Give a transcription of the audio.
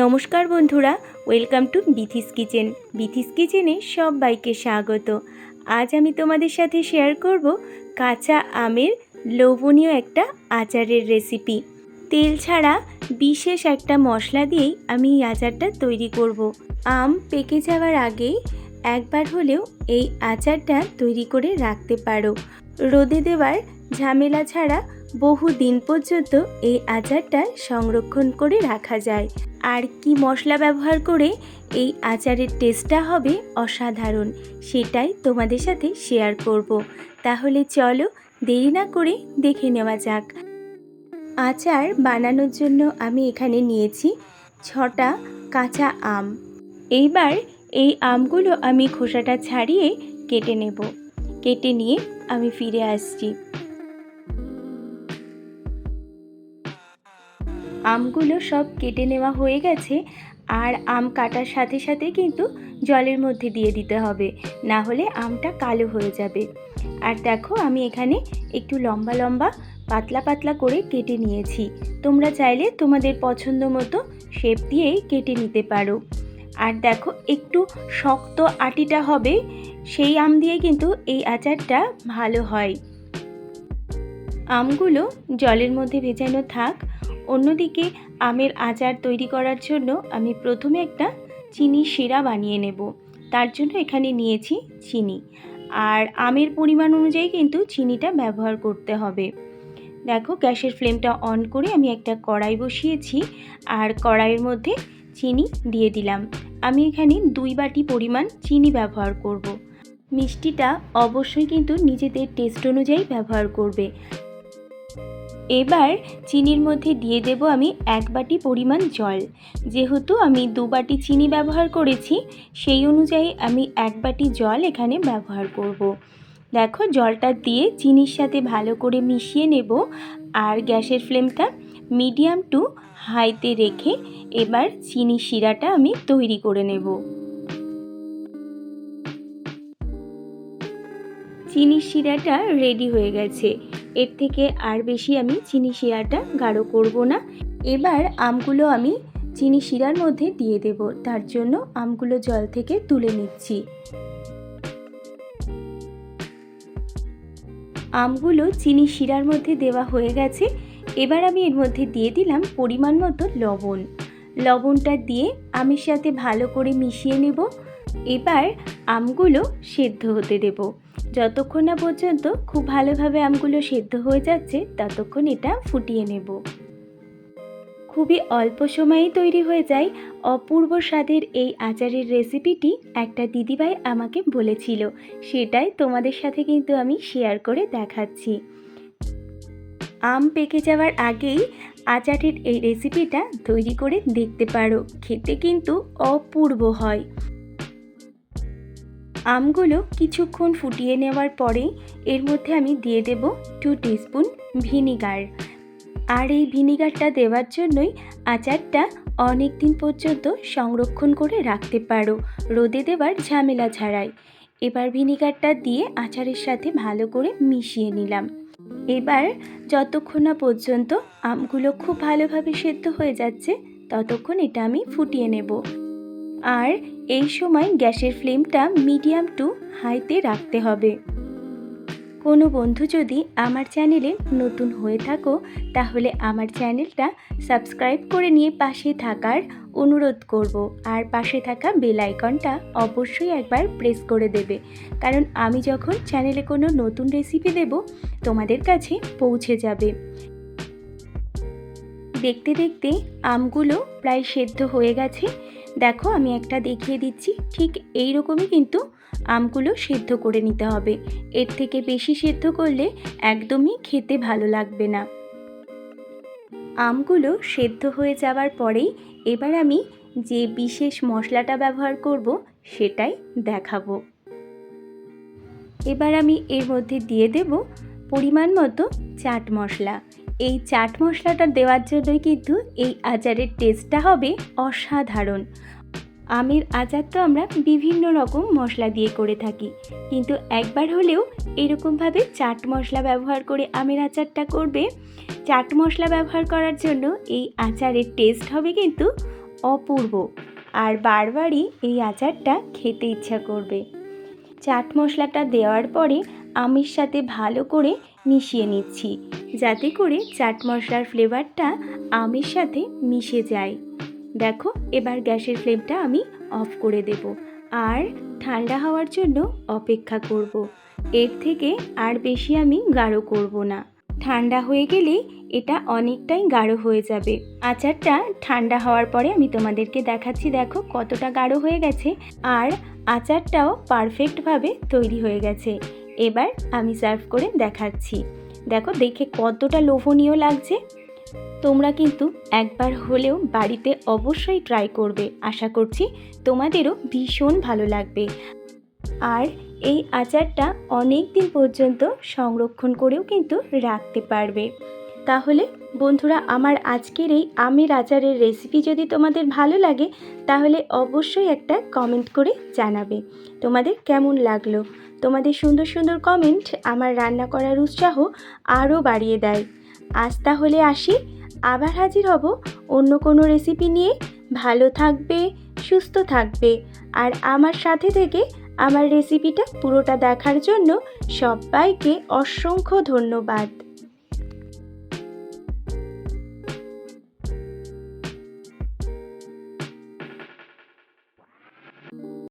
নমস্কার বন্ধুরা, welcome to Bithi's kitchen. Bithi's কিচেনে সবাইকে স্বাগত। আজ আমি তোমাদের সাথে শেয়ার করব কাঁচা আমের লোভনীয় একটা আচারের রেসিপি। তেল ছাড়া বিশেষ একটা মশলা দিয়েই আমি এই আচারটা তৈরি করব। আম পেকে যাওয়ার আগেই একবার হলেও এই আচারটা তৈরি করে রাখতে পারো। রোদে দেওয়ার ঝামেলা ছাড়া বহু দিন পর্যন্ত এই আচারটা সংরক্ষণ করে রাখা যায়। আর কি মশলা ব্যবহার করে এই আচারের টেস্টটা হবে অসাধারণ, সেটাই তোমাদের সাথে শেয়ার করব। তাহলে চলো দেরি না করে দেখে নেওয়া যাক। আচার বানানোর জন্য আমি এখানে নিয়েছি 6টা কাঁচা আম। এইবার এই আমগুলো আমি খোসাটা ছাড়িয়ে কেটে নেব। কেটে নিয়ে আমি ফিরে আসছি। আমগুলো সব কেটে নেওয়া হয়ে গেছে। আর আম কাটার সাথে সাথে কিন্তু জলের মধ্যে দিয়ে দিতে হবে, না হলে আমটা কালো হয়ে যাবে। আর দেখো আমি এখানে একটু লম্বা লম্বা পাতলা পাতলা করে কেটে নিয়েছি। তোমরা চাইলে তোমাদের পছন্দ মতো শেপ দিয়েই কেটে নিতে পারো। আর দেখো একটু শক্ত আটিটা হবে, সেই আম দিয়ে কিন্তু এই আচারটা ভালো হয়। আমগুলো জলের মধ্যে ভেজানো থাক। অন্যদিকে আমের আচার তৈরি করার জন্য আমি প্রথমে একটা চিনি শিরা বানিয়ে নেব। তার জন্য এখানে নিয়েছি চিনি, আর আমের পরিমাণ অনুযায়ী কিন্তু চিনিটা ব্যবহার করতে হবে। দেখো গ্যাসের ফ্লেমটা অন করে আমি একটা কড়াই বসিয়েছি, আর কড়াইয়ের মধ্যে চিনি দিয়ে দিলাম। আমি এখানে 2 বাটি পরিমাণ চিনি ব্যবহার করব। মিষ্টিটা অবশ্যই কিন্তু নিজেদের টেস্ট অনুযায়ী ব্যবহার করবে। এবার চিনির মধ্যে দিয়ে দেব আমি 1 বাটি পরিমাণ জল। যেহেতু আমি 2 বাটি চিনি ব্যবহার করেছি, সেই অনুযায়ী আমি 1 বাটি জল এখানে ব্যবহার করব। দেখো জলটা দিয়ে চিনির সাথে ভালো করে মিশিয়ে নেব। আর গ্যাসের ফ্লেমটা মিডিয়াম টু হাইতে রেখে এবার চিনি শিরাটা আমি তৈরি করে নেব। চিনি শিরাটা রেডি হয়ে গেছে। এর থেকে আর বেশি আমি চিনি শিরাটা গাঢ় করব না। এবার আমগুলো আমি চিনি শিরার মধ্যে দিয়ে দেব। তার জন্য আমগুলো জল থেকে তুলে নিচ্ছি। আমগুলো চিনি শিরার মধ্যে দেওয়া হয়ে গেছে। এবার আমি এর মধ্যে দিয়ে দিলাম পরিমাণ মতো লবণ। লবণটা দিয়ে আমের সাথে ভালো করে মিশিয়ে নেব। এবার আমগুলো সেদ্ধ হতে দেব। যতক্ষণ না পর্যন্ত খুব ভালোভাবে আমগুলো সেদ্ধ হয়ে যাচ্ছে ততক্ষণ এটা ফুটিয়ে নেব। খুবই অল্প সময়েই তৈরি হয়ে যায় অপূর্ব স্বাদের এই আচারের রেসিপিটি একটা দিদিভাই আমাকে বলেছিল, সেটাই তোমাদের সাথে কিন্তু আমি শেয়ার করে দেখাচ্ছি। আম পেকে যাওয়ার আগেই আচারের এই রেসিপিটা তৈরি করে দেখতে পারো, খেতে কিন্তু অপূর্ব হয়। আমগুলো কিছুক্ষণ ফুটিয়ে নেওয়ার পরে এর মধ্যে আমি দিয়ে দেব 2 টিস্পুন ভিনিগার। আর এই ভিনিগারটা দেওয়ার জন্যই আচারটা অনেক দিন পর্যন্ত সংরক্ষণ করে রাখতে পারো, রোদে দেওয়ার ঝামেলা ছাড়াই। এবার ভিনিগারটা দিয়ে আচারের সাথে ভালো করে মিশিয়ে নিলাম। এবার যতক্ষণ না পর্যন্ত আমগুলো খুব ভালোভাবে সেদ্ধ হয়ে যাচ্ছে ততক্ষণ এটা আমি ফুটিয়ে নেব। আর এই সময় গ্যাসের ফ্লেমটা মিডিয়াম টু হাইতে রাখতে হবে। কোনো বন্ধু যদি আমার চ্যানেলে নতুন হয়ে থাকো তাহলে আমার চ্যানেলটা সাবস্ক্রাইব করে নিয়ে পাশে থাকার অনুরোধ করব। আর পাশে থাকা বেল আইকনটা অবশ্যই একবার প্রেস করে দেবে, কারণ আমি যখন চ্যানেলে কোনো নতুন রেসিপি দেব তোমাদের কাছে পৌঁছে যাবে। দেখতে দেখতে আমগুলো প্রায় সেদ্ধ হয়ে গেছে। দেখো আমি একটা দেখিয়ে দিচ্ছি, ঠিক এই রকমই কিন্তু আমগুলো সেদ্ধ করে নিতে হবে। এর থেকে বেশি সেদ্ধ করলে একদমই খেতে ভালো লাগবে না। আমগুলো সেদ্ধ হয়ে যাওয়ার পরেই এবার আমি যে বিশেষ মশলাটা ব্যবহার করব সেটাই দেখাবো। এবার আমি এর মধ্যে দিয়ে দেব পরিমাণ মতো চাট মশলা। এই চাট মশলাটা দেওয়ার জন্যই কিন্তু এই আচারের টেস্টটা হবে অসাধারণ। আমের আচার তো আমরা বিভিন্ন রকম মশলা দিয়ে করে থাকি, কিন্তু একবার হলেও এরকমভাবে চাট মশলা ব্যবহার করে আমের আচারটা করবে। চাট মশলা ব্যবহার করার জন্য এই আচারের টেস্ট হবে কিন্তু অপূর্ব, আর বারবারই এই আচারটা খেতে ইচ্ছা করবে। চাট মশলাটা দেওয়ার পরে আমের সাথে ভালো করে মিশিয়ে নিচ্ছি, যাতে করে চাট মশলার ফ্লেভারটা আমের সাথে মিশে যায়। দেখো, এবার গ্যাসের ফ্লেমটা আমি অফ করে দেব আর ঠান্ডা হওয়ার জন্য অপেক্ষা করব। এর থেকে আর বেশি আমি গাঢ় করব না। ঠান্ডা হয়ে গেলেই এটা অনেকটাই গাঢ় হয়ে যাবে। আচারটা ঠান্ডা হওয়ার পরে আমি তোমাদেরকে দেখাচ্ছি, দেখো কতটা গাঢ় হয়ে গেছে, আর আচারটাও পারফেক্টভাবে তৈরি হয়ে গেছে। এবার আমি সার্ভ করে দেখাচ্ছি। দেখো, দেখে কতটা লোভনীয় লাগছে। তোমরা কিন্তু একবার হলেও বাড়িতে অবশ্যই ট্রাই করবে। আশা করছি তোমাদেরও ভীষণ ভালো লাগবে। আর এই আচারটা অনেক দিন পর্যন্ত সংরক্ষণ করেও কিন্তু রাখতে পারবে। তাহলে বন্ধুরা, আমার আজকের এই আমের আচারের রেসিপি যদি তোমাদের ভালো লাগে, তাহলে অবশ্যই একটা কমেন্ট করে জানাবে তোমাদের কেমন লাগলো। তোমাদের সুন্দর সুন্দর কমেন্ট আমার রান্না করার উৎসাহ আরও বাড়িয়ে দেয়। আজ তাহলে আসি, আবার হাজির হব অন্য কোনো রেসিপি নিয়ে। ভালো থাকবে, সুস্থ থাকবে, আর আমার সাথে থেকে আমার রেসিপিটা পুরোটা দেখার জন্য সবাইকে অসংখ্য ধন্যবাদ।